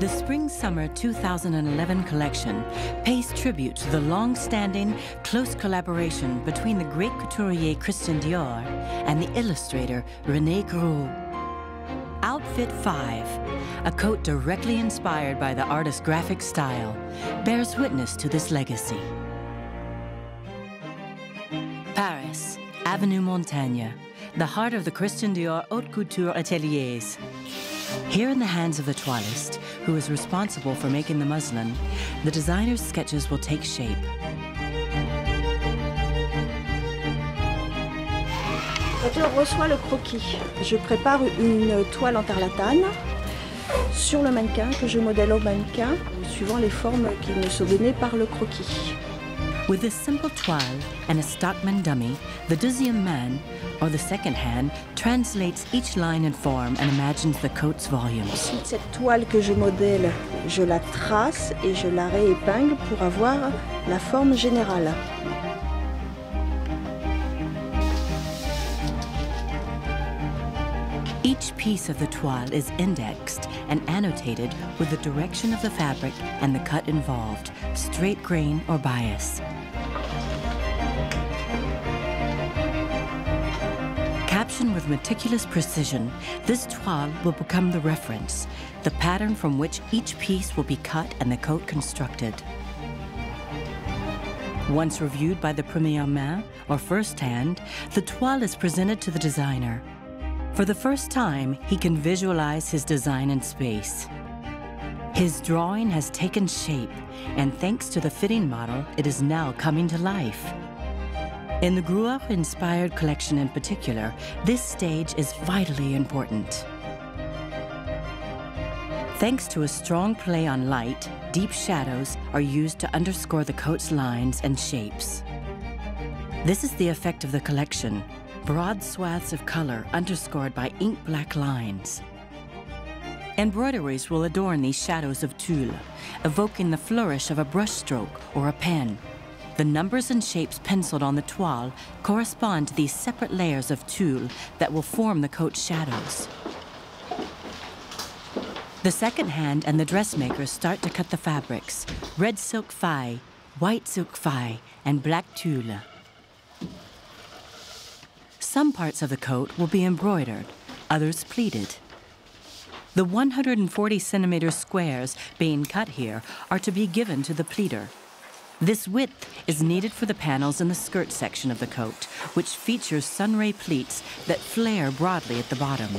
The Spring-Summer 2011 collection pays tribute to the long-standing, close collaboration between the great couturier Christian Dior and the illustrator René Gros. Outfit 5, a coat directly inspired by the artist's graphic style, bears witness to this legacy. Paris, Avenue Montaigne, the heart of the Christian Dior Haute Couture ateliers. Here in the hands of the toilist, who is responsible for making the muslin, the designer's sketches will take shape. Quand je reçois le croquis, je prépare une toile en tarlatane sur le mannequin que je modèle au mannequin, suivant les formes qui me sont données par le croquis. With this simple toile and a Stockman dummy, the deuxième man, or the second hand, translates each line and form and imagines the coat's volumes. Ensuite, cette toile que je modèle, je la trace et je la réépingle pour avoir la forme générale. Each piece of the toile is indexed and annotated with the direction of the fabric and the cut involved, straight grain or bias. Captioned with meticulous precision, this toile will become the reference, the pattern from which each piece will be cut and the coat constructed. Once reviewed by the première main, or first hand, the toile is presented to the designer. For the first time, he can visualize his design in space. His drawing has taken shape, and thanks to the fitting model, it is now coming to life. In the Gros-inspired collection in particular, this stage is vitally important. Thanks to a strong play on light, deep shadows are used to underscore the coat's lines and shapes. This is the effect of the collection, broad swaths of color underscored by ink-black lines. Embroideries will adorn these shadows of tulle, evoking the flourish of a brushstroke or a pen. The numbers and shapes penciled on the toile correspond to these separate layers of tulle that will form the coat's shadows. The second hand and the dressmakers start to cut the fabrics: red silk faille, white silk faille, and black tulle. Some parts of the coat will be embroidered, others pleated. The 140 centimeter squares being cut here are to be given to the pleater. This width is needed for the panels in the skirt section of the coat, which features sunray pleats that flare broadly at the bottom.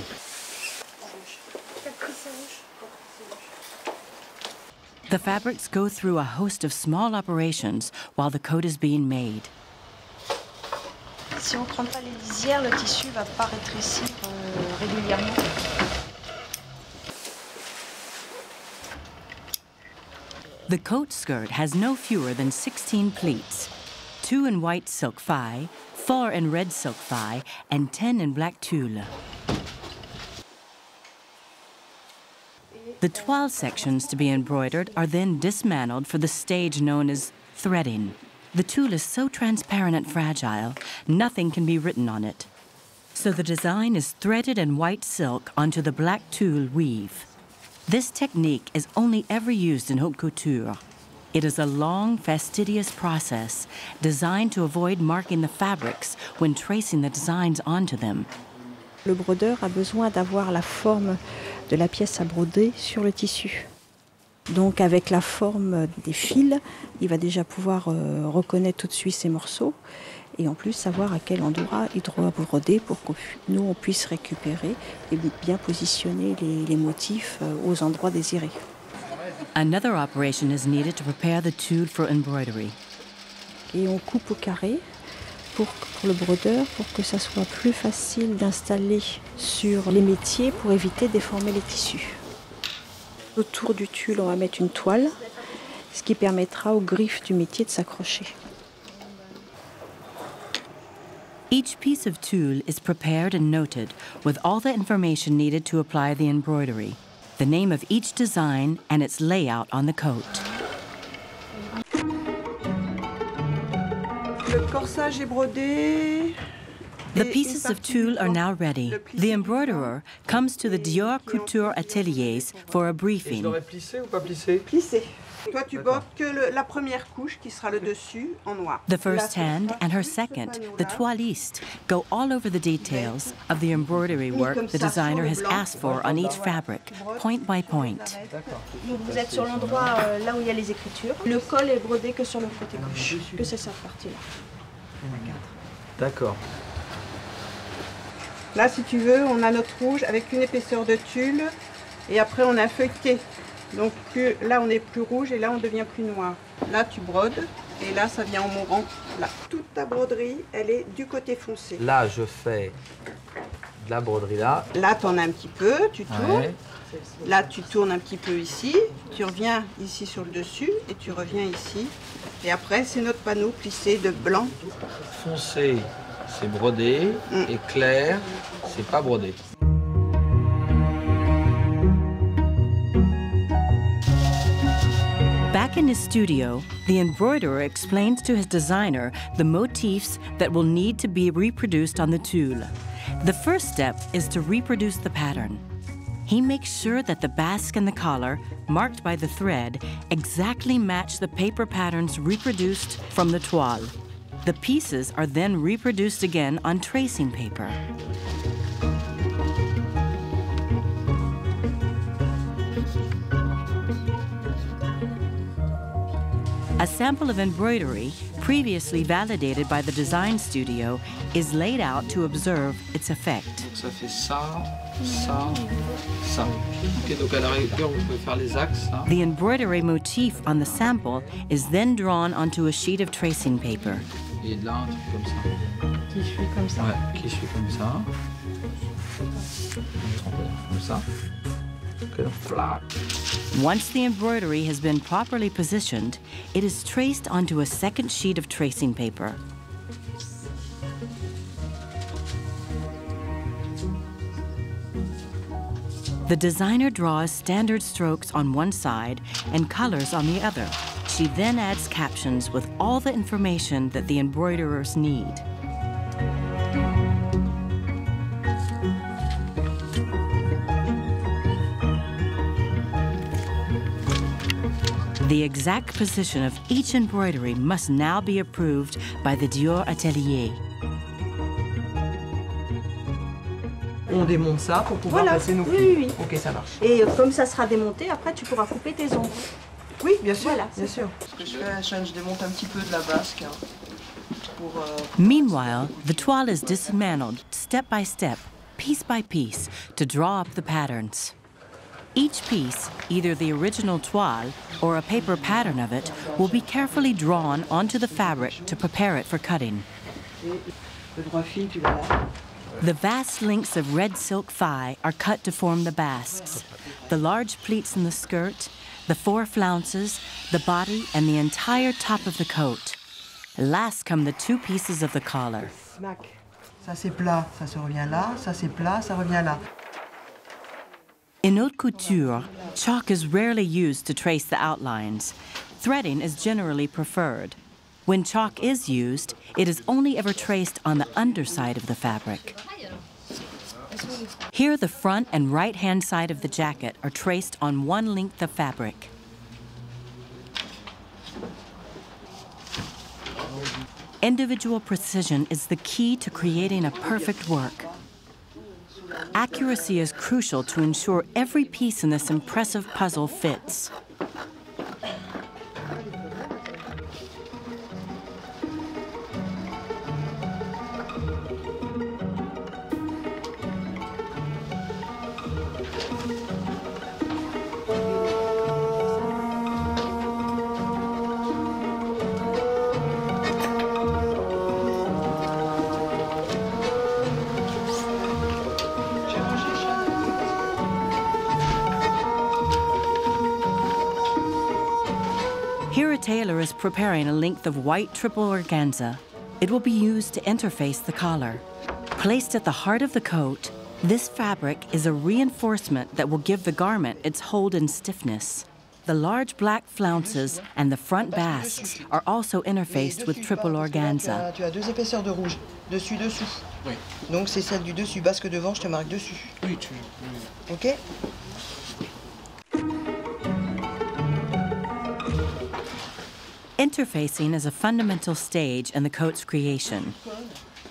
The fabrics go through a host of small operations while the coat is being made. Si on ne prend pas les lisières, le tissu ne va pas rétrécir régulièrement. The coat skirt has no fewer than 16 pleats, 2 in white silk faille, 4 in red silk faille, and 10 in black tulle. The toile sections to be embroidered are then dismantled for the stage known as threading. The tulle is so transparent and fragile, nothing can be written on it. So the design is threaded in white silk onto the black tulle weave. This technique is only ever used in haute couture. It is a long, fastidious process designed to avoid marking the fabrics when tracing the designs onto them. Le brodeur a besoin d'avoir la forme de la pièce à broder sur le tissu. Donc avec la forme des fils, il va déjà pouvoir reconnaître tout de suite ses morceaux et en plus savoir à quel endroit il doit broder pour que nous on puisse récupérer et bien positionner les motifs aux endroits désirés. Another operation is needed to prepare the tulle for embroidery. Et on coupe au carré pour le brodeur pour que ça soit plus facile d'installer sur les métiers pour éviter de déformer les tissus. Autour du tulle, on va mettre une toile, ce qui permettra aux griffes du métier de s'accrocher. Each piece of tulle is prepared and noted with all the information needed to apply the embroidery, the name of each design and its layout on the coat. Le corsage est brodé. The pieces of tulle are now ready. The embroiderer comes to the Dior Couture ateliers for a briefing. Je l'aurais plissé ou pas plissé? Plissé. Toi, tu bordes que la première couche qui sera le dessus en noir. The first hand and her second, the toiliste, go all over the details of the embroidery work the designer has asked for on each fabric, point by point. Donc vous êtes sur l'endroit là où il y a les écritures. Le col est brodé que sur le côté gauche, que c'est cette partie-là. D'accord. Là, si tu veux, on a notre rouge avec une épaisseur de tulle et après on a feuilleté. Donc là, on est plus rouge et là, on devient plus noir. Là, tu brodes et là, ça vient en mourant. Là, toute ta broderie, elle est du côté foncé. Là, je fais de la broderie là. Là, tu en as un petit peu, tu tournes. Ouais. Là, tu tournes un petit peu ici. Tu reviens ici sur le dessus et tu reviens ici. Et après, c'est notre panneau plissé de blanc. Foncé, c'est brodé. Et clair, c'est pas brodé. Back in his studio, the embroiderer explains to his designer the motifs that will need to be reproduced on the tulle. The first step is to reproduce the pattern. He makes sure that the basque and the collar, marked by the thread, exactly match the paper patterns reproduced from the toile. The pieces are then reproduced again on tracing paper. A sample of embroidery, previously validated by the design studio, is laid out to observe its effect. Donc ça fait ça, ça, ça. Ok, donc à la rigueur, vous pouvez faire les axes. Hein. The embroidery motif on the sample is then drawn onto a sheet of tracing paper. Et là, un truc comme ça. Qui suit comme ça. Ouais, qui suit comme ça. Comme ça. Ok, donc voilà. Once the embroidery has been properly positioned, it is traced onto a second sheet of tracing paper. The designer draws standard strokes on one side and colors on the other. She then adds captions with all the information that the embroiderers need. The exact position of each embroidery must now be approved by the Dior atelier. On démonte ça pour pouvoir passer nos fils. Oui. Ok, ça marche. Et comme ça sera démonté, après tu pourras couper tes ongles. Oui, bien sûr, Voilà, bien sûr. Ce que je fais, je démonte un petit peu de la basque. Pour, Meanwhile, the toile is dismantled step by step, piece by piece, to draw up the patterns. Each piece, either the original toile or a paper pattern of it, will be carefully drawn onto the fabric to prepare it for cutting. le droit fil, tu l'as là. The vast lengths of red silk thigh are cut to form the basques. The large pleats in the skirt, the 4 flounces, the body, and the entire top of the coat. Last come the 2 pieces of the collar. Smack. Ça c'est plat, ça se revient là. Ça c'est plat, ça revient là. In haute couture, chalk is rarely used to trace the outlines. Threading is generally preferred. When chalk is used, it is only ever traced on the underside of the fabric. Here, the front and right-hand side of the jacket are traced on one length of fabric. Individual precision is the key to creating a perfect work. Accuracy is crucial to ensure every piece in this impressive puzzle fits. Here a tailor is preparing a length of white triple organza. It will be used to interface the collar. Placed at the heart of the coat, this fabric is a reinforcement that will give the garment its hold and stiffness. The large black flounces and the front basques are also interfaced with triple organza. Tu as deux épaisseurs de rouge, dessus-dessous. Oui. Donc c'est celle du dessus, basque devant, je te marque dessus. Oui, Ok? Interfacing is a fundamental stage in the coat's creation.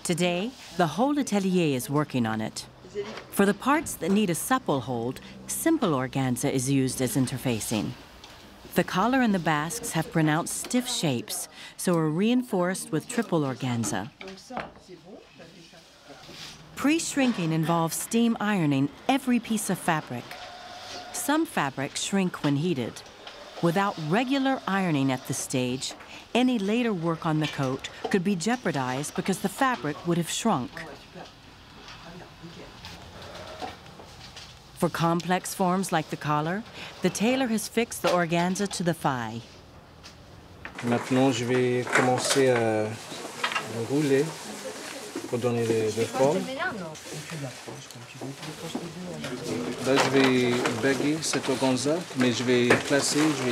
Today, the whole atelier is working on it. For the parts that need a supple hold, simple organza is used as interfacing. The collar and the basques have pronounced stiff shapes, so are reinforced with triple organza. Pre-shrinking involves steam ironing every piece of fabric. Some fabrics shrink when heated. Without regular ironing at this stage, any later work on the coat could be jeopardized because the fabric would have shrunk. For complex forms like the collar, the tailor has fixed the organza to the faille. Maintenant, je vais commencer à le rouler pour donner de forme. Là, je vais baguer cet organza, mais je vais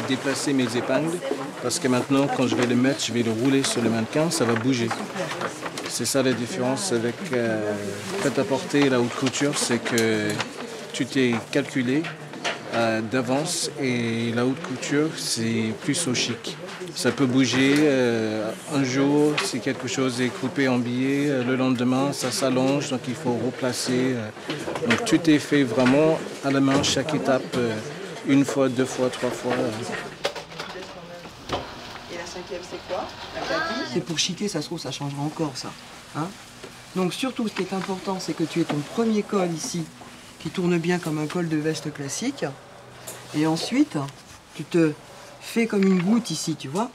déplacer mes épingles parce que maintenant, quand je vais le mettre, je vais le rouler sur le mannequin, ça va bouger. C'est ça la différence avec prêt-à-porter et la haute couture, c'est que tu t'es calculé d'avance et la haute couture, c'est plus au chic. Ça peut bouger un jour, si quelque chose est coupé en billets, le lendemain, ça s'allonge, donc il faut replacer. Donc tout est fait vraiment à la main, chaque étape, une fois, deux fois, trois fois. Et la cinquième, c'est quoi? C'est pour chiquer, ça se trouve, ça changera encore, ça. Hein? Donc surtout, ce qui est important, c'est que tu aies ton premier col ici, qui tourne bien comme un col de veste classique. Et ensuite, tu te fais comme une goutte ici, tu vois?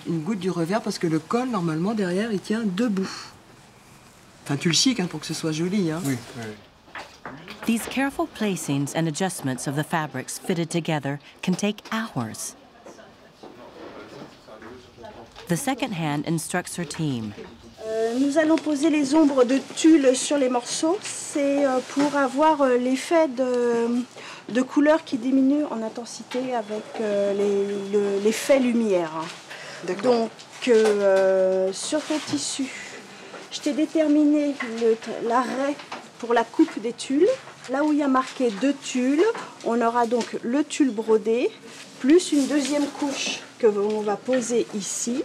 Une goutte du revers, parce que le col, normalement, derrière, il tient debout. Enfin, tu le chiques pour que ce soit joli. Hein. Oui. These careful placings and adjustments of the fabrics fitted together can take hours. The second hand instructs her team. Nous allons poser les ombres de tulle sur les morceaux. C'est pour avoir l'effet de couleur qui diminue en intensité avec l'effet lumière. Donc, sur ton tissu, je t'ai déterminé l'arrêt pour la coupe des tulles. Là où il y a marqué 2 tulles, on aura donc le tulle brodé, plus une deuxième couche que l'on va poser ici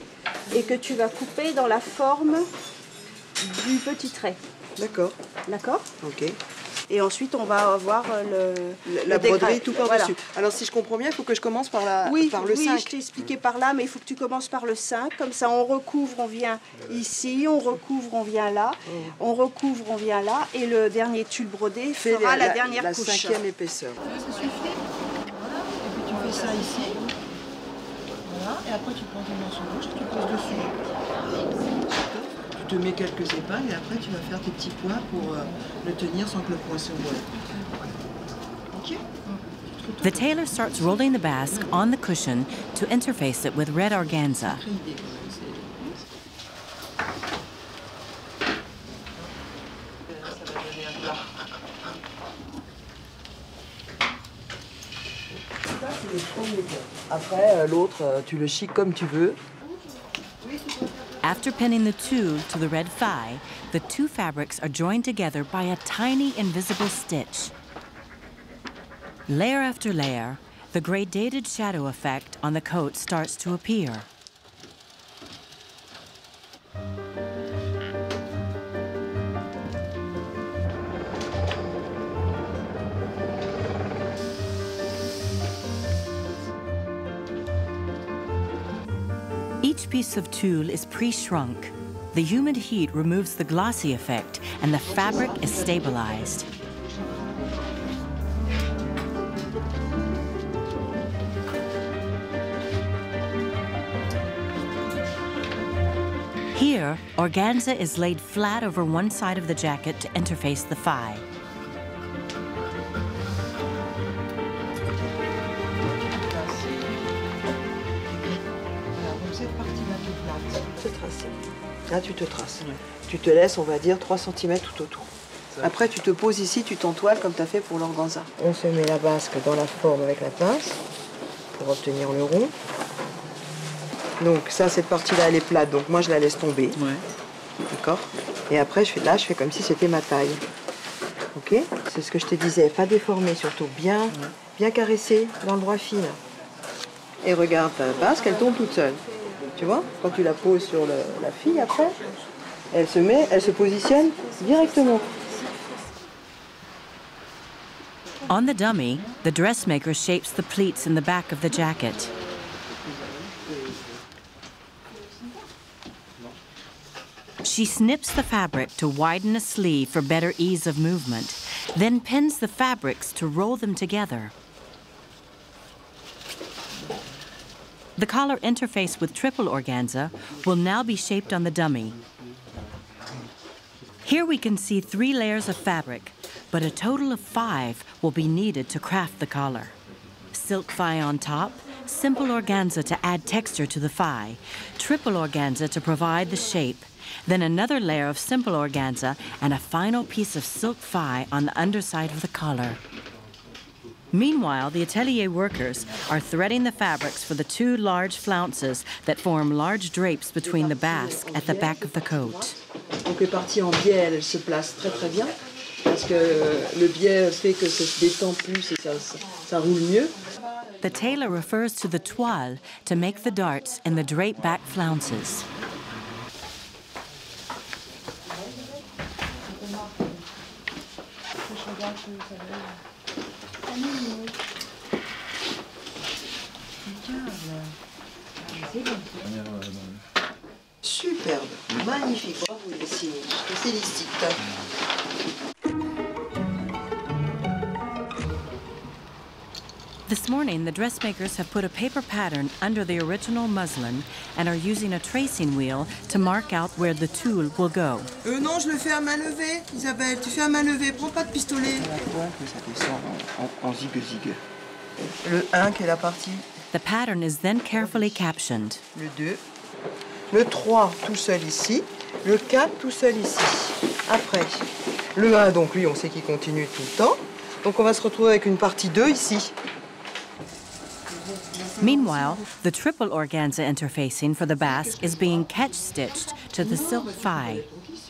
et que tu vas couper dans la forme du petit trait. D'accord. D'accord? Ok. Et ensuite, on va avoir la broderie tout par-dessus. Voilà. Alors, si je comprends bien, il faut que je commence par le 5. Oui, je t'ai expliqué par là, mais il faut que tu commences par le 5. Comme ça, on recouvre, on vient ici, on recouvre, on vient là, on recouvre, on vient là. Et le dernier tulle brodé fera la dernière couche. La 5e épaisseur. Ça suffit. Voilà. Et puis, tu fais ça ici. Voilà. Et après, tu prends ton morceau gauche, tu poses dessus. Tu te mets quelques épingles et après, tu vas faire tes petits points pour le tenir sans que le point se voile. Ok? The tailor starts rolling the basque on the cushion to interface it with red organza. Après, l'autre, tu le chiques comme tu veux. After pinning the tulle to the red faille, the two fabrics are joined together by a tiny invisible stitch. Layer after layer, the gradated shadow effect on the coat starts to appear. Each piece of tulle is pre-shrunk. The humid heat removes the glossy effect and the fabric is stabilized. Here, organza is laid flat over one side of the jacket to interface the faille. Là, tu te traces. Tu te laisses, on va dire, 3 cm tout autour. Après, tu te poses ici, tu t'entoiles comme tu as fait pour l'organza. On se met la basque dans la forme avec la pince. pour obtenir le rond. Donc ça, cette partie-là, elle est plate, donc moi je la laisse tomber. Ouais. D'accord. Et après, je fais comme si c'était ma taille. Ok. C'est ce que je te disais, pas déformé, surtout bien caressé dans le droit fil. Et regarde ta basque, elle tombe toute seule. Tu vois, quand tu la poses sur la fille après, elle se positionne directement. On the dummy, the dressmaker shapes the pleats in the back of the jacket. She snips the fabric to widen a sleeve for better ease of movement, then pins the fabrics to roll them together. The collar interface with triple organza will now be shaped on the dummy. Here we can see 3 layers of fabric, but a total of 5 will be needed to craft the collar. Silk fye on top, simple organza to add texture to the fye, triple organza to provide the shape, then another layer of simple organza and a final piece of silk fye on the underside of the collar. Meanwhile, the atelier workers are threading the fabrics for the 2 large flounces that form large drapes between the basque at the back of the coat. Donc les parties en biais, elles se placent très très bien parce que le biais fait que ça se détend plus et ça roule mieux. The tailor refers to the toile to make the darts in the drape back flounces. Superbe, magnifique, bravo Yacine, je te félicite. This morning, the dressmakers have put a paper pattern under the original muslin and are using a tracing wheel to mark out where the tulle will go. Non, je le fais à main levée, Isabelle, tu fais à main levée, prends pas de pistolet. La fois que ça descend en zigue-zigue. Le 1 qui est la partie. The pattern is then carefully captioned. Le 2. Le 3 tout seul ici. Le 4 tout seul ici. Après, le 1, donc lui, on sait qu'il continue tout le temps. Donc on va se retrouver avec une partie 2 ici. Meanwhile, the triple organza interfacing for the basque is being catch-stitched to the silk fye.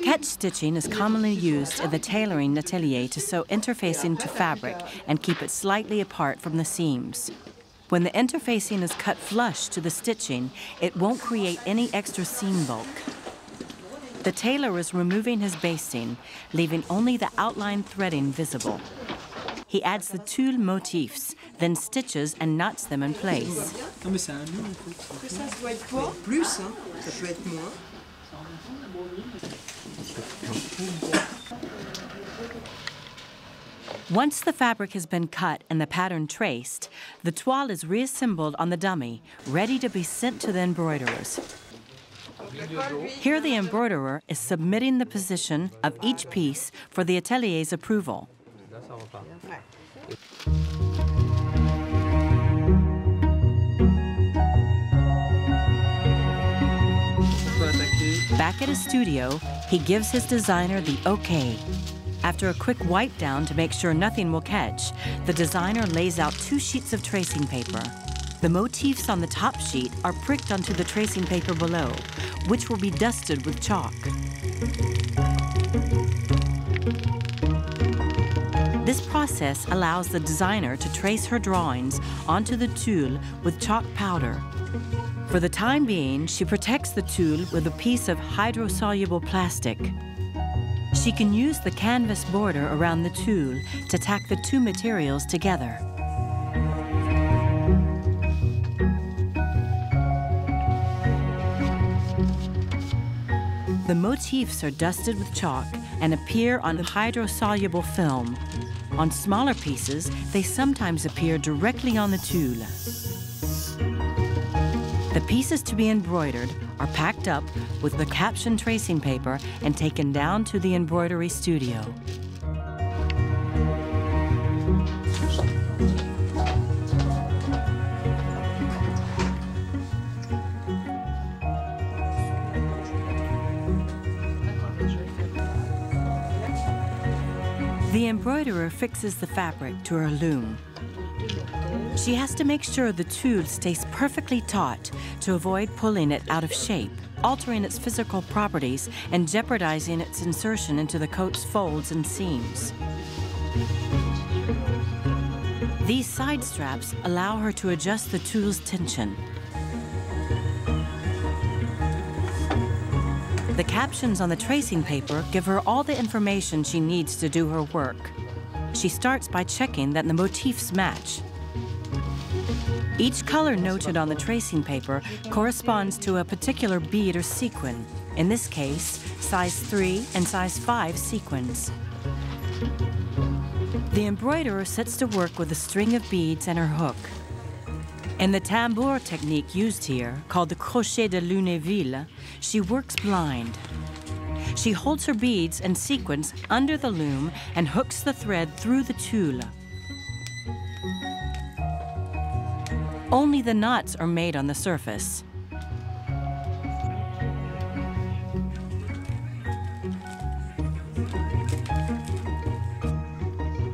Catch-stitching is commonly used in the tailoring atelier to sew interfacing to fabric and keep it slightly apart from the seams. When the interfacing is cut flush to the stitching, it won't create any extra seam bulk. The tailor is removing his basting, leaving only the outline threading visible. He adds the tulle motifs, then stitches and knots them in place. Non mais c'est un nœud en fait. Ça doit être quoi? Plus, hein? Ça peut être moins. Once the fabric has been cut and the pattern traced, the toile is reassembled on the dummy, ready to be sent to the embroiderers. Here the embroiderer is submitting the position of each piece for the atelier's approval. Back at his studio, he gives his designer the okay. After a quick wipe down to make sure nothing will catch, the designer lays out 2 sheets of tracing paper. The motifs on the top sheet are pricked onto the tracing paper below, which will be dusted with chalk. This process allows the designer to trace her drawings onto the tulle with chalk powder. For the time being, she protects the tulle with a piece of hydrosoluble plastic. She can use the canvas border around the tulle to tack the 2 materials together. The motifs are dusted with chalk and appear on hydrosoluble film. On smaller pieces, they sometimes appear directly on the tulle. The pieces to be embroidered are packed up with the caption tracing paper and taken down to the embroidery studio. The embroiderer fixes the fabric to her loom. She has to make sure the tulle stays perfectly taut to avoid pulling it out of shape, altering its physical properties, and jeopardizing its insertion into the coat's folds and seams. These side straps allow her to adjust the tulle's tension. The captions on the tracing paper give her all the information she needs to do her work. She starts by checking that the motifs match. Each color noted on the tracing paper corresponds to a particular bead or sequin, in this case, size 3 and size 5 sequins. The embroiderer sets to work with a string of beads and her hook. In the tambour technique used here, called the crochet de Lunéville, she works blind. She holds her beads and sequins under the loom and hooks the thread through the tulle. Only the knots are made on the surface.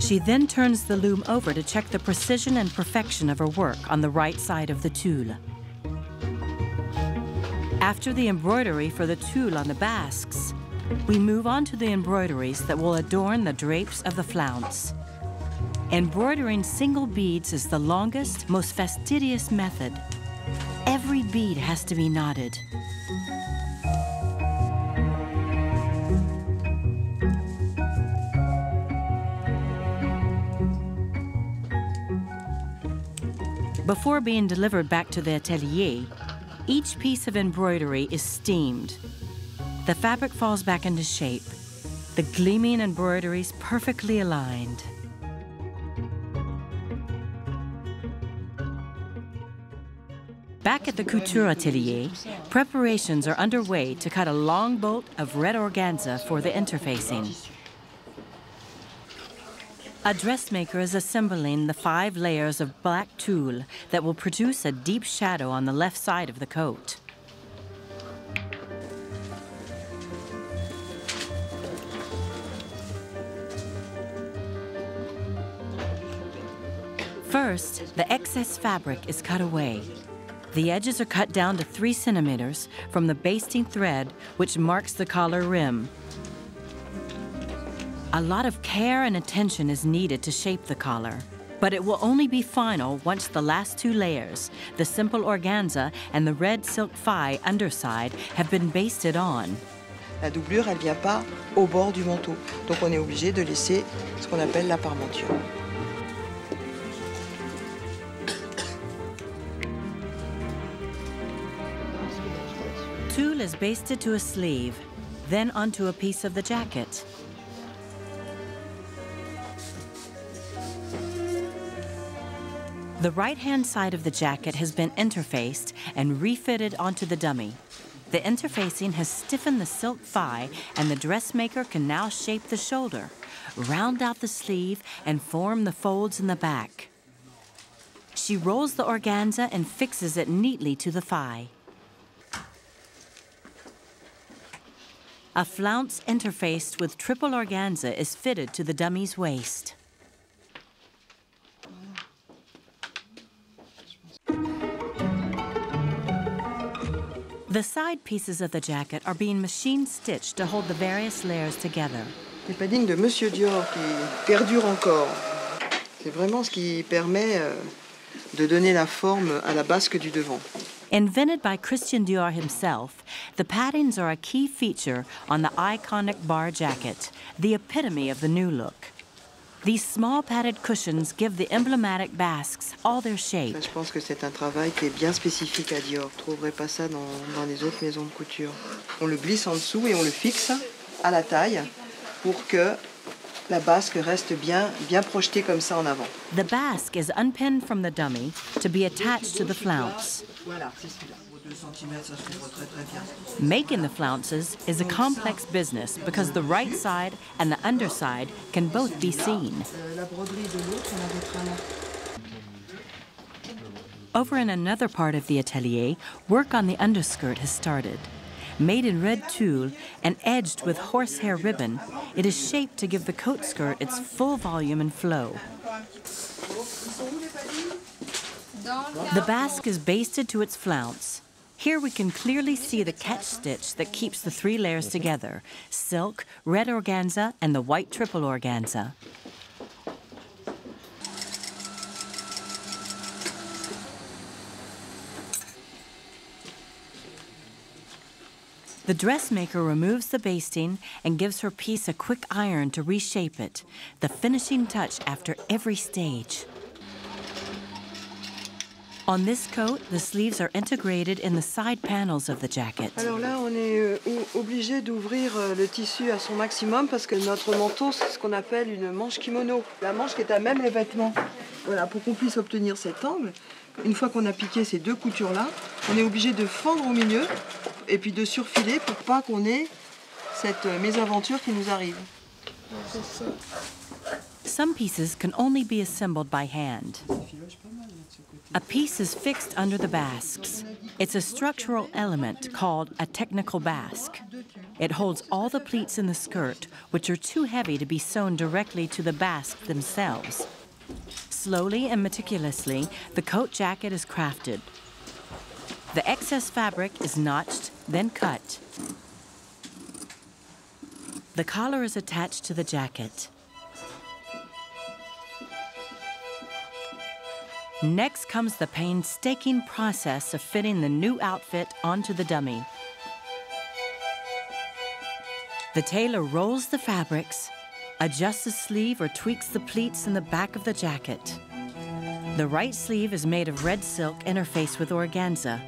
She then turns the loom over to check the precision and perfection of her work on the right side of the tulle. After the embroidery for the tulle on the basques, we move on to the embroideries that will adorn the drapes of the flounce. Embroidering single beads is the longest, most fastidious method. Every bead has to be knotted. Before being delivered back to the atelier, each piece of embroidery is steamed. The fabric falls back into shape, the gleaming embroideries perfectly aligned. Back at the Couture atelier, preparations are underway to cut a long bolt of red organza for the interfacing. A dressmaker is assembling the 5 layers of black tulle that will produce a deep shadow on the left side of the coat. First, the excess fabric is cut away. The edges are cut down to 3 centimeters from the basting thread, which marks the collar rim. A lot of care and attention is needed to shape the collar, but it will only be final once the last 2 layers, the simple organza and the red silk faille underside, have been basted on. La doublure, elle vient pas au bord du manteau, donc on est obligé de laisser ce qu'on appelle la parmenture. Tulle is basted to a sleeve, then onto a piece of the jacket. The right-hand side of the jacket has been interfaced and refitted onto the dummy. The interfacing has stiffened the silk faille, and the dressmaker can now shape the shoulder, round out the sleeve, and form the folds in the back. She rolls the organza and fixes it neatly to the faille. A flounce interfaced with triple organza is fitted to the dummy's waist. The side pieces of the jacket are being machine stitched to hold the various layers together. Les paddings de Monsieur Dior qui perdurent encore. C'est vraiment ce qui permet de donner la forme à la basque du devant. Invented by Christian Dior himself, the paddings are a key feature on the iconic bar jacket, the epitome of the new look. These small padded cushions give the emblematic basques all their shape. Je pense que c'est un travail qui est bien spécifique à Dior. On ne trouverait pas ça dans les autres maisons de couture. On le glisse en dessous et on le fixe à la taille pour que la basque reste bien projetée comme ça en avant. The basque is unpinned from the dummy to be attached to the flounce. Voilà, c'est celui-là. 2 cm, ça se fait très très bien. Making the flounces is a complex business because the right side and the underside can both be seen. La broderie de l'autre, on la mettra là. Over in another part of the atelier, work on the underskirt has started. Made in red tulle and edged with horsehair ribbon, it is shaped to give the coat skirt its full volume and flow. The basque is basted to its flounce. Here we can clearly see the catch stitch that keeps the 3 layers together: silk, red organza, and the white triple organza. The dressmaker removes the basting and gives her piece a quick iron to reshape it, the finishing touch after every stage. On this coat, the sleeves are integrated in the side panels of the jacket. Alors là, on est obligé d'ouvrir le tissu à son maximum parce que notre manteau, c'est ce qu'on appelle une manche kimono. La manche qui est à même les vêtements. Voilà, pour qu'on puisse obtenir cet angle, une fois qu'on a piqué ces 2 coutures-là, on est obligé de fendre au milieu et puis de surfiler pour pas qu'on ait cette mésaventure qui nous arrive. Some pieces can only be assembled by hand. A piece is fixed under the basques. It's a structural element called a technical basque. It holds all the pleats in the skirt, which are too heavy to be sewn directly to the basques themselves. Slowly and meticulously, the coat jacket is crafted. The excess fabric is notched, then cut. The collar is attached to the jacket. Next comes the painstaking process of fitting the new outfit onto the dummy. The tailor rolls the fabrics, adjusts the sleeve or tweaks the pleats in the back of the jacket. The right sleeve is made of red silk interfaced with organza,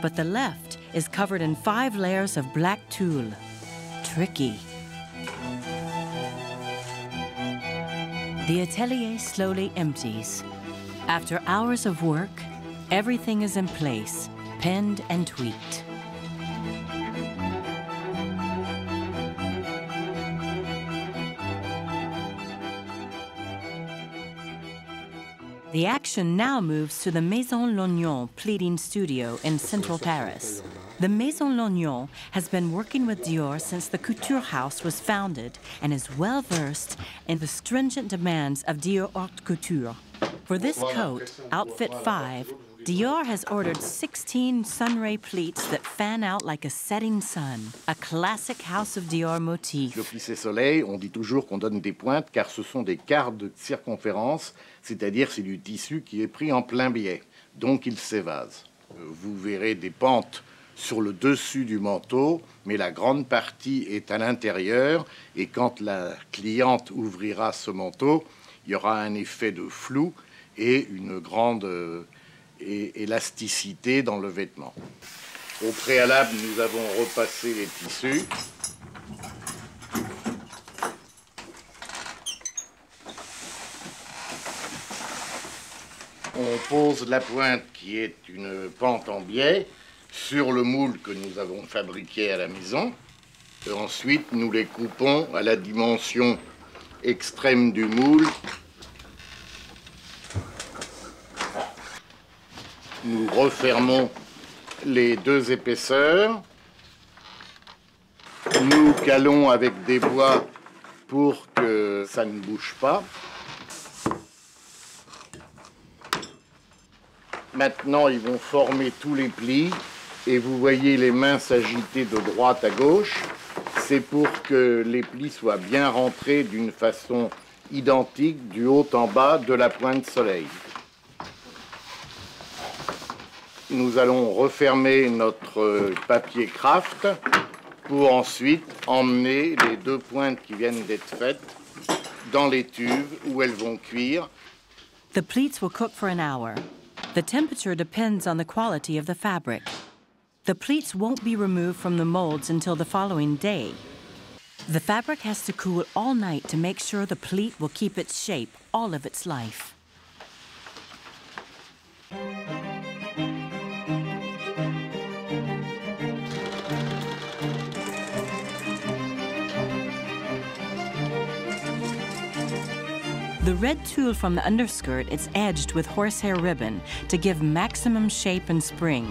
but the left is covered in 5 layers of black tulle. Tricky. The atelier slowly empties. After hours of work, everything is in place, pinned and tweaked. The action now moves to the Maison Lognon pleating studio in central Paris. The Maison Lognon has been working with Dior since the Couture house was founded and is well versed in the stringent demands of Dior Haute Couture. For this coat, outfit 5, Dior has ordered 16 sunray pleats that fan out like a setting sun, a classic House of Dior motif. Le plissé soleil, on dit toujours qu'on donne des pointes car ce sont des quarts de circonférence, c'est-à-dire c'est du tissu qui est pris en plein biais, donc il s'évase. Vous verrez des pentes sur le dessus du manteau, mais la grande partie est à l'intérieur et quand la cliente ouvrira ce manteau, il y aura un effet de flou et une grande élasticité dans le vêtement. Au préalable, nous avons repassé les tissus. On pose la pointe qui est une pente en biais sur le moule que nous avons fabriqué à la maison. Et ensuite, nous les coupons à la dimension extrême du moule. Nous refermons les 2 épaisseurs. Nous calons avec des bois pour que ça ne bouge pas. Maintenant, ils vont former tous les plis et vous voyez les mains s'agiter de droite à gauche. C'est pour que les plis soient bien rentrés d'une façon identique du haut en bas de la pointe soleil. Nous allons refermer notre papier craft pour ensuite emmener les 2 pointes qui viennent d'être faites dans les tubes où elles vont cuire. The pleats will cook for an hour. The temperature depends on the quality of the fabric. The pleats won't be removed from the molds until the following day. The fabric has to cool all night to make sure the pleat will keep its shape all of its life. The red tulle from the underskirt is edged with horsehair ribbon to give maximum shape and spring.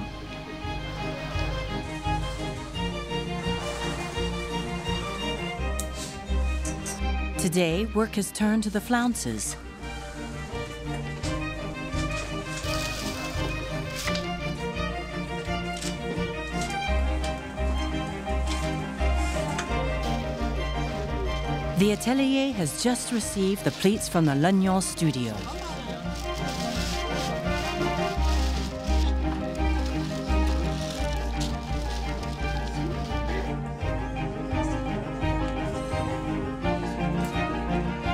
Today, work has turned to the flounces. The atelier has just received the pleats from the Lagnon studio.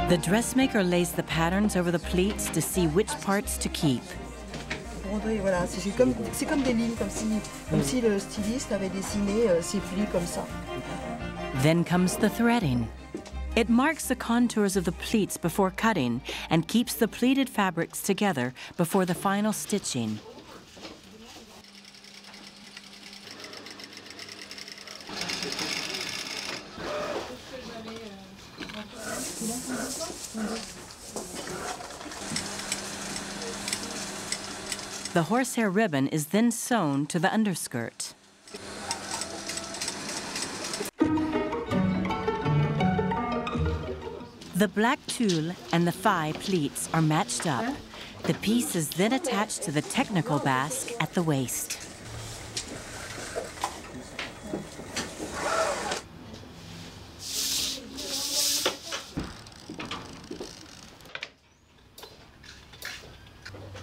The dressmaker lays the patterns over the pleats to see which parts to keep. Voilà, c'est comme des lignes, comme si le styliste avait dessiné ces plis comme ça. Then comes the threading. It marks the contours of the pleats before cutting and keeps the pleated fabrics together before the final stitching. The horsehair ribbon is then sewn to the underskirt. The black tulle and the faille pleats are matched up. The piece is then attached to the technical basque at the waist.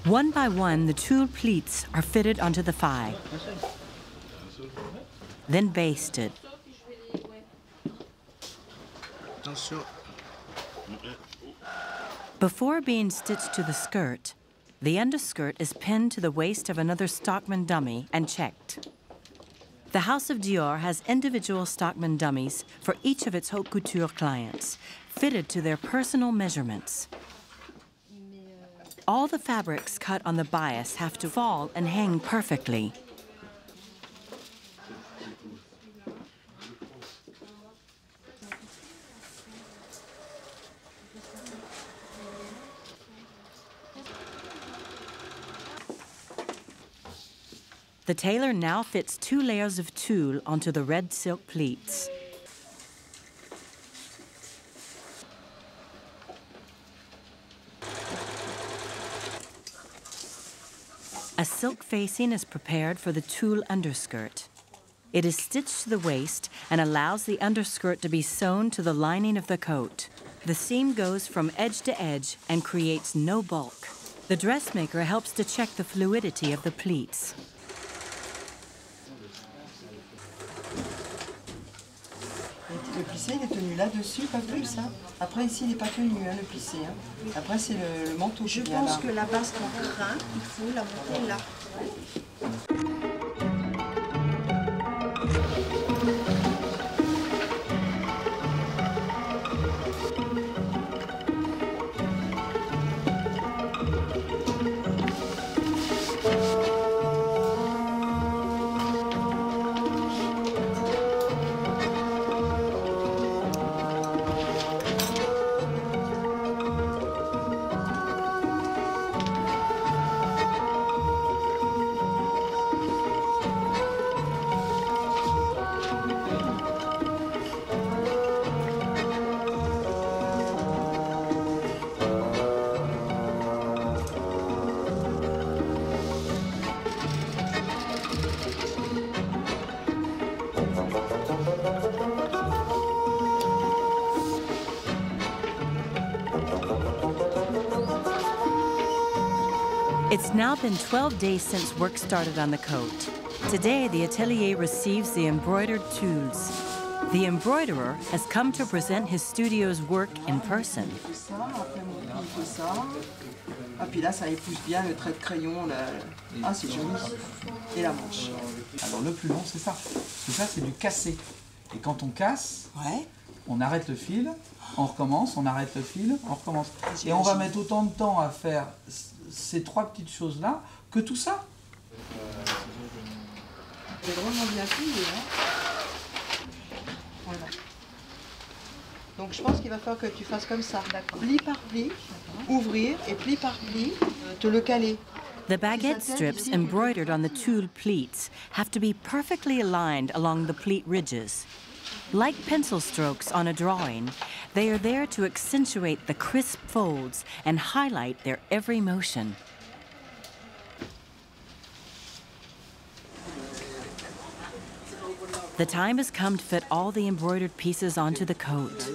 One by one, the tulle pleats are fitted onto the faille, then basted. Before being stitched to the skirt, the underskirt is pinned to the waist of another Stockman dummy and checked. The House of Dior has individual Stockman dummies for each of its Haute Couture clients, fitted to their personal measurements. All the fabrics cut on the bias have to fall and hang perfectly. The tailor now fits 2 layers of tulle onto the red silk pleats. A silk facing is prepared for the tulle underskirt. It is stitched to the waist and allows the underskirt to be sewn to the lining of the coat. The seam goes from edge to edge and creates no bulk. The dressmaker helps to check the fluidity of the pleats. Le plissé, il est tenu là-dessus, pas plus. Hein. Après, ici, il n'est pas tenu, hein, le plissé. Hein. Après, c'est le manteau qui vient là. Je pense que la basque en crin, il faut la monter là. It's now been 12 days since work started on the coat. Today, the atelier receives the embroidered tulles. The embroiderer has come to present his studio's work in person. Ah, puis là, ça épouse bien le trait de crayon. Ah, c'est joli. Et la manche. Alors, le plus long, c'est ça. Parce que ça, c'est du cassé. Et quand on casse, ouais. On arrête le fil, on recommence, on arrête le fil, on recommence. Et on va mettre autant de temps à faire ces 3 petites choses-là que tout ça. C'est vraiment bien plié, hein. Voilà. Donc je pense qu'il va falloir que tu fasses comme ça. Pli par pli, ouvrir et pli par pli, te le caler. The baguette strips embroidered on the tulle pleats have to be perfectly aligned along the pleat ridges. Like pencil strokes on a drawing, they are there to accentuate the crisp folds and highlight their every motion. The time has come to fit all the embroidered pieces onto the coat.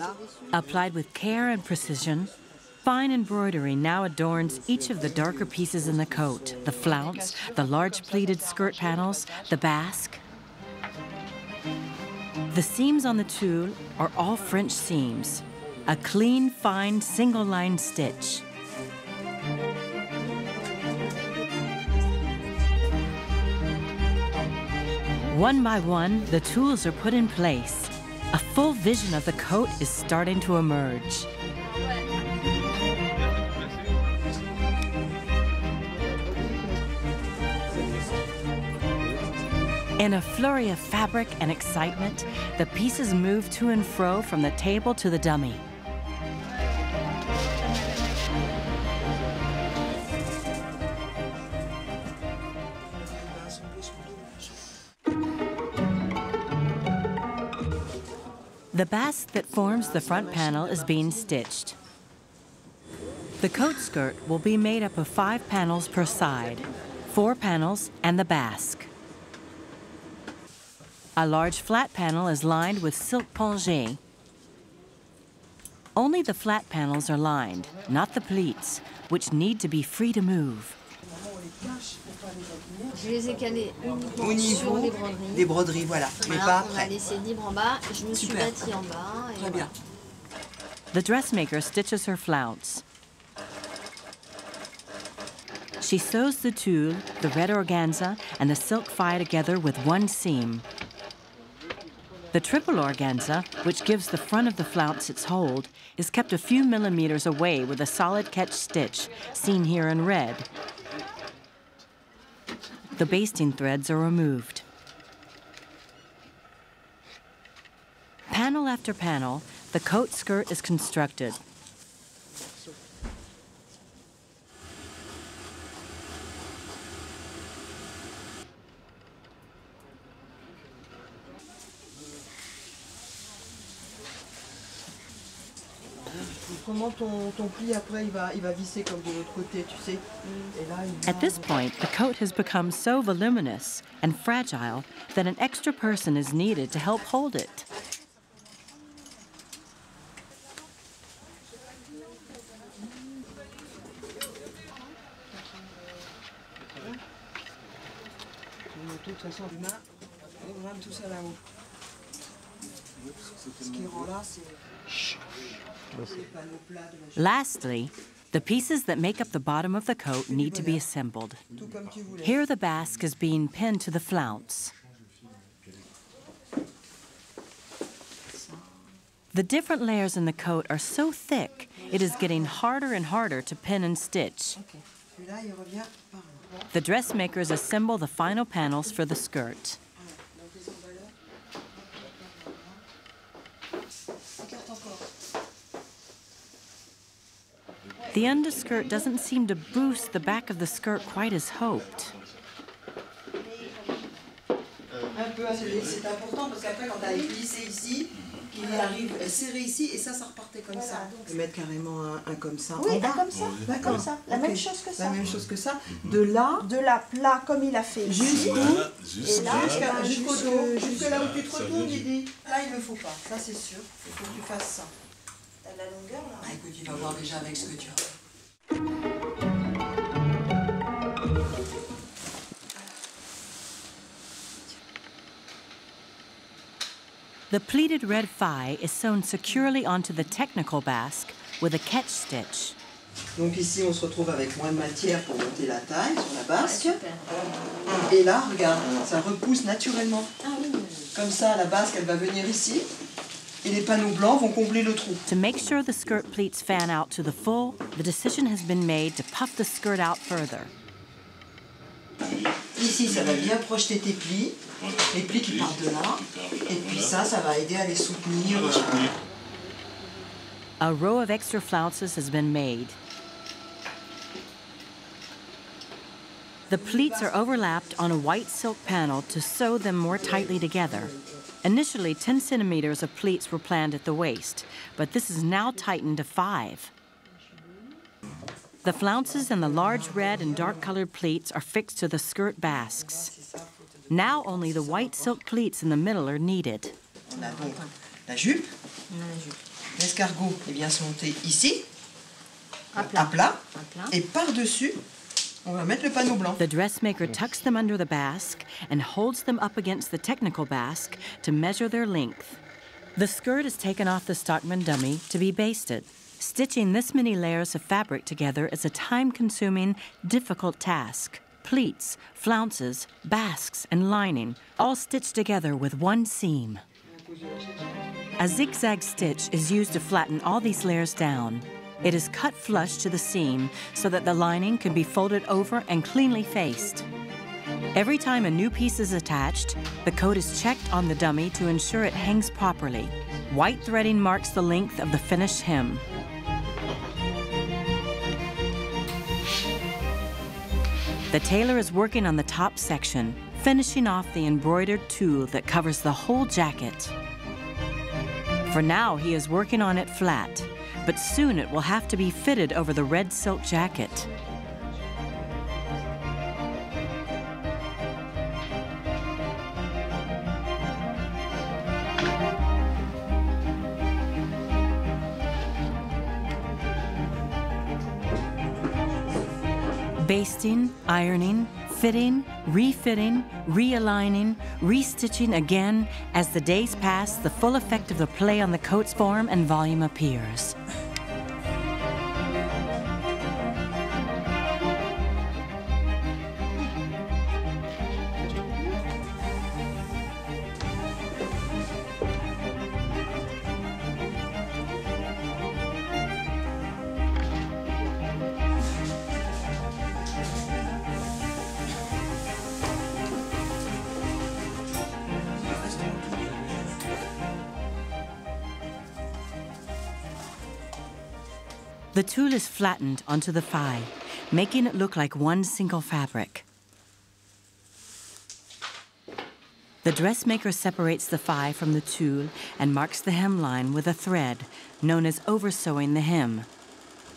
Applied with care and precision, fine embroidery now adorns each of the darker pieces in the coat, the flounce, the large pleated skirt panels, the basque. The seams on the tulle are all French seams, a clean, fine, single-line stitch. One by one, the tools are put in place. A full vision of the coat is starting to emerge. In a flurry of fabric and excitement, the pieces move to and fro from the table to the dummy. The basque that forms the front panel is being stitched. The coat skirt will be made up of 5 panels per side, 4 panels and the basque. A large flat panel is lined with silk pongé. Only the flat panels are lined, not the pleats, which need to be free to move. Je les ai calés uniquement Au niveau sur les broderies. des broderies, voilà, mais Voilà, pas on a après. laissé libre en bas. Je me suis Super. bâtie en bas. Et Très bien. The dressmaker stitches her flounce. She sews the tulle, the red organza, and the silk file together with one seam. The triple organza, which gives the front of the flounce its hold, is kept a few millimeters away with a solid catch stitch, seen here in red. The basting threads are removed. Panel after panel, the coat skirt is constructed. Comment ton pli après il va visser comme de l'autre côté, tu sais. Et là, il va... At this point, the coat has become so voluminous and fragile that an extra person is needed to help hold it. De toute façon, l'humain, on rame tout ça là-haut. Ce qui rend là, c'est les panneaux plats de la... Lastly, the pieces that make up the bottom of the coat need to be assembled. Tout comme tu voulais. Here the basque is being pinned to the flounce. The different layers in the coat are so thick, it is getting harder and harder to pin and stitch. Ok. Celui-là, il revient par là. The dressmakers assemble the final panels for the skirt. Donc les emballeurs. Écarte encore. The underskirt doesn't seem to boost the back of the skirt quite as hoped. Un peu, c'est important parce qu'après quand tu as glissé ici, qu'il arrive serré ici et ça repartait comme ça. On peut mettre carrément un comme ça. Oui, en bas. comme ça, D'accord. comme ça. La Ok. même chose que ça. La même chose que ça. De là De la plat comme il a fait ici. et là jusqu'au dos. Jusque là où tu te Ça retournes, vient Didi. Là, il ne faut pas. Ça, c'est sûr. Il faut que tu fasses ça. T'as de la longueur là. Ah, écoute, tu vas voir déjà avec ce que tu as. The pleated red file is sewn securely onto the technical basque with a catch stitch. Donc ici, on se retrouve avec moins de matière pour monter la taille sur la basque. Et là, regarde, ça repousse naturellement. Comme ça, la basque, elle va venir ici. Et les panneaux blancs vont combler le trou. To make sure the skirt pleats fan out to the full, the decision has been made to puff the skirt out further. Ici, ça va bien projeter tes plis. Les plis qui partent de là. Et puis ça va aider à les soutenir. A row of extra flounces has been made. The pleats are overlapped on a white silk panel to sew them more tightly together. Initially, 10 centimeters of pleats were planned at the waist, but this is now tightened to 5. The flounces and the large red and dark-colored pleats are fixed to the skirt basques. Now only the white silk pleats in the middle are needed. On a donc la jupe. L'escargot vient se monter ici, à plat, et par-dessus, on va mettre le panneau blanc. The dressmaker tucks them under the basque and holds them up against the technical basque to measure their length. The skirt is taken off the Stockman dummy to be basted. Stitching this many layers of fabric together is a time-consuming, difficult task. Pleats, flounces, basques, and lining, all stitched together with one seam. A zigzag stitch is used to flatten all these layers down. It is cut flush to the seam so that the lining can be folded over and cleanly faced. Every time a new piece is attached, the coat is checked on the dummy to ensure it hangs properly. White threading marks the length of the finished hem. The tailor is working on the top section, finishing off the embroidered tulle that covers the whole jacket. For now, he is working on it flat, but soon it will have to be fitted over the red silk jacket. Basting, ironing, fitting, refitting, realigning, restitching again. As the days pass, the full effect of the play on the coat's form and volume appears. The tulle is flattened onto the faille, making it look like one single fabric. The dressmaker separates the faille from the tulle and marks the hemline with a thread, known as oversewing the hem.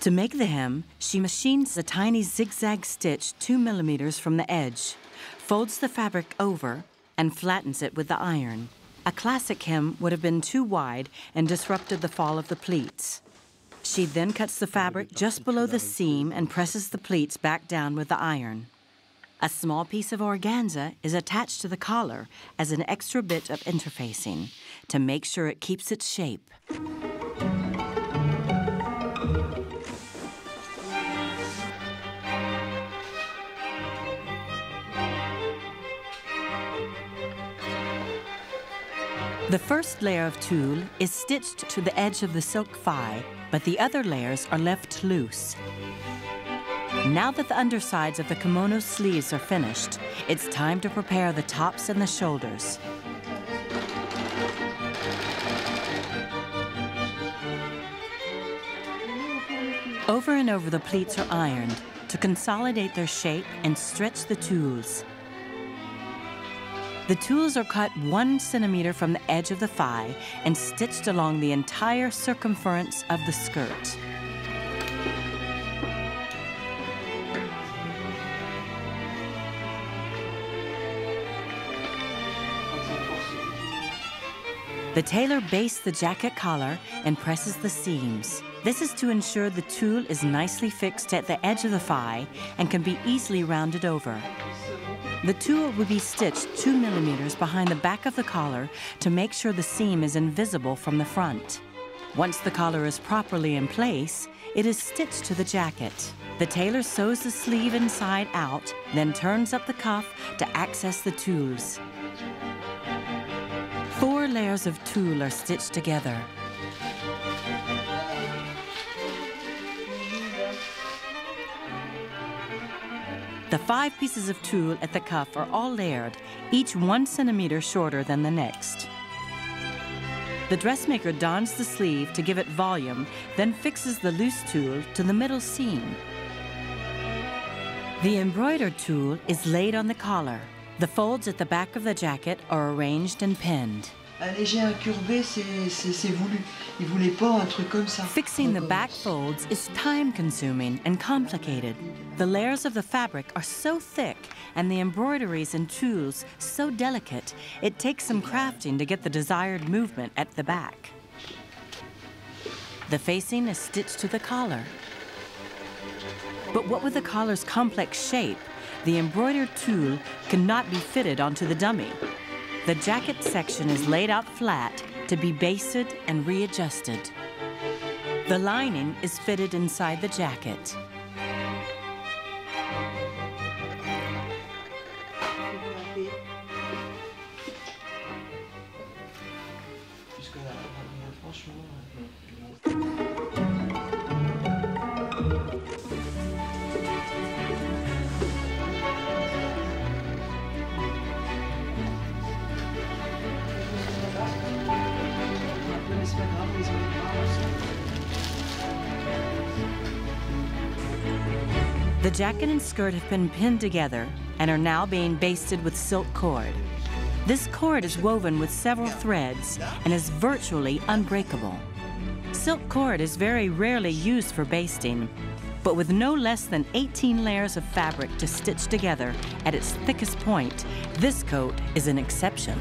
To make the hem, she machines a tiny zigzag stitch 2 millimeters from the edge, folds the fabric over, and flattens it with the iron. A classic hem would have been too wide and disrupted the fall of the pleats. She then cuts the fabric just below the seam and presses the pleats back down with the iron. A small piece of organza is attached to the collar as an extra bit of interfacing to make sure it keeps its shape. The first layer of tulle is stitched to the edge of the silk faille, but the other layers are left loose. Now that the undersides of the kimono sleeves are finished, it's time to prepare the tops and the shoulders. Over and over the pleats are ironed to consolidate their shape and stretch the tulles. The tulles are cut 1 centimeter from the edge of the faille and stitched along the entire circumference of the skirt. The tailor bastes the jacket collar and presses the seams. This is to ensure the tulle is nicely fixed at the edge of the faille and can be easily rounded over. The tulle will be stitched 2 millimeters behind the back of the collar to make sure the seam is invisible from the front. Once the collar is properly in place, it is stitched to the jacket. The tailor sews the sleeve inside out, then turns up the cuff to access the tulles. 4 layers of tulle are stitched together. The 5 pieces of tulle at the cuff are all layered, each 1 centimeter shorter than the next. The dressmaker dons the sleeve to give it volume, then fixes the loose tulle to the middle seam. The embroidered tulle is laid on the collar. The folds at the back of the jacket are arranged and pinned. Alléger, incurver, c'est voulu. Il voulait pas un truc comme ça. Fixing the back folds is time-consuming and complicated. The layers of the fabric are so thick and the embroideries and tools so delicate, it takes some crafting to get the desired movement at the back. The facing is stitched to the collar. But what with the collar's complex shape, the embroidered tulle cannot be fitted onto the dummy. The jacket section is laid out flat to be basted and readjusted. The lining is fitted inside the jacket. The jacket and skirt have been pinned together and are now being basted with silk cord. This cord is woven with several threads and is virtually unbreakable. Silk cord is very rarely used for basting, but with no less than 18 layers of fabric to stitch together at its thickest point, this coat is an exception.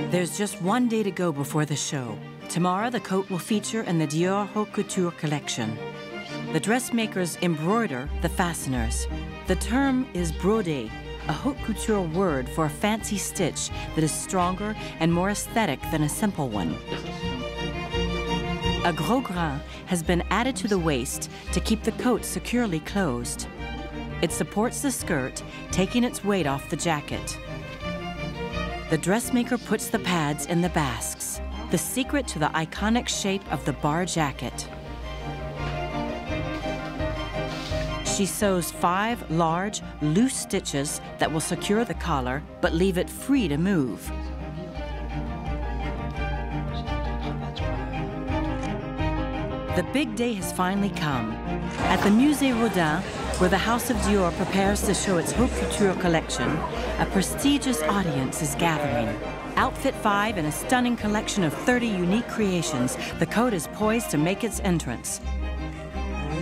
There's just one day to go before the show. Tomorrow, the coat will feature in the Dior Haute Couture collection. The dressmakers embroider the fasteners. The term is brodé, a haute couture word for a fancy stitch that is stronger and more aesthetic than a simple one. A gros grain has been added to the waist to keep the coat securely closed. It supports the skirt, taking its weight off the jacket. The dressmaker puts the pads in the basques, the secret to the iconic shape of the bar jacket. She sews 5 large, loose stitches that will secure the collar, but leave it free to move. The big day has finally come. At the Musée Rodin, where the House of Dior prepares to show its Haute Couture collection, a prestigious audience is gathering. Outfit 5 in a stunning collection of 30 unique creations, the coat is poised to make its entrance.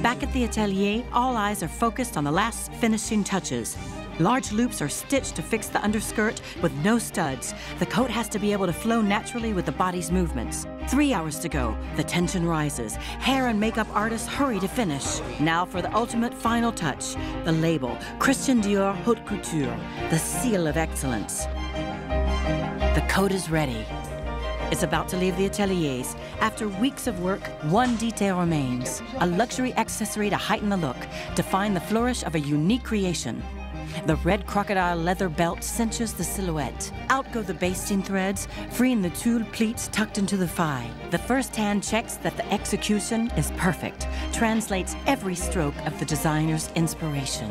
Back at the atelier, all eyes are focused on the last finishing touches. Large loops are stitched to fix the underskirt with no studs. The coat has to be able to flow naturally with the body's movements. 3 hours to go. The tension rises. Hair and makeup artists hurry to finish. Now for the ultimate final touch, the label, Christian Dior Haute Couture, the seal of excellence. The coat is ready. It's about to leave the ateliers. After weeks of work, one detail remains. A luxury accessory to heighten the look, define the flourish of a unique creation. The red crocodile leather belt cinches the silhouette. Out go the basting threads, freeing the tulle pleats tucked into the thigh. The first hand checks that the execution is perfect, translates every stroke of the designer's inspiration.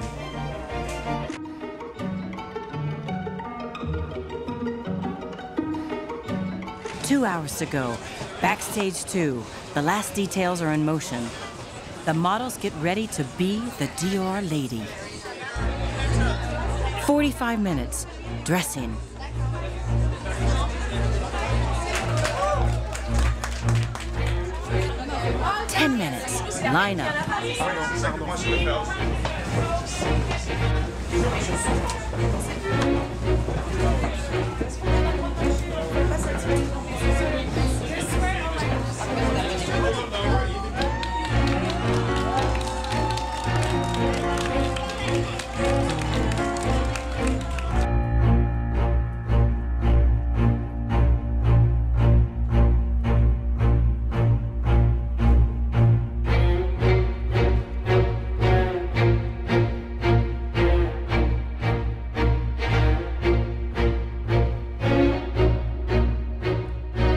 Two hours to go. Backstage 2. The last details are in motion. The models get ready to be the Dior lady. 45 minutes, dressing. Ten minutes, line up.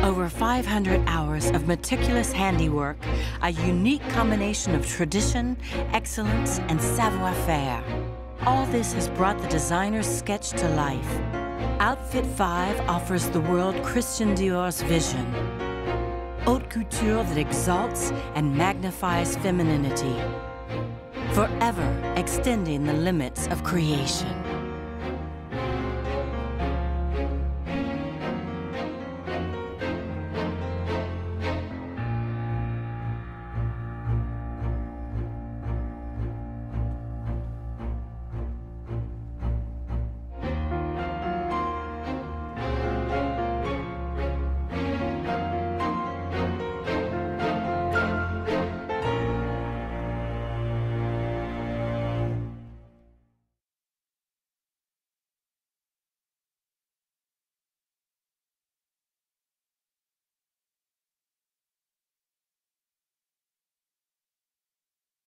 Over 500 hours of meticulous handiwork, a unique combination of tradition, excellence, and savoir-faire. All this has brought the designer's sketch to life. Outfit 5 offers the world Christian Dior's vision. Haute couture that exalts and magnifies femininity, forever extending the limits of creation.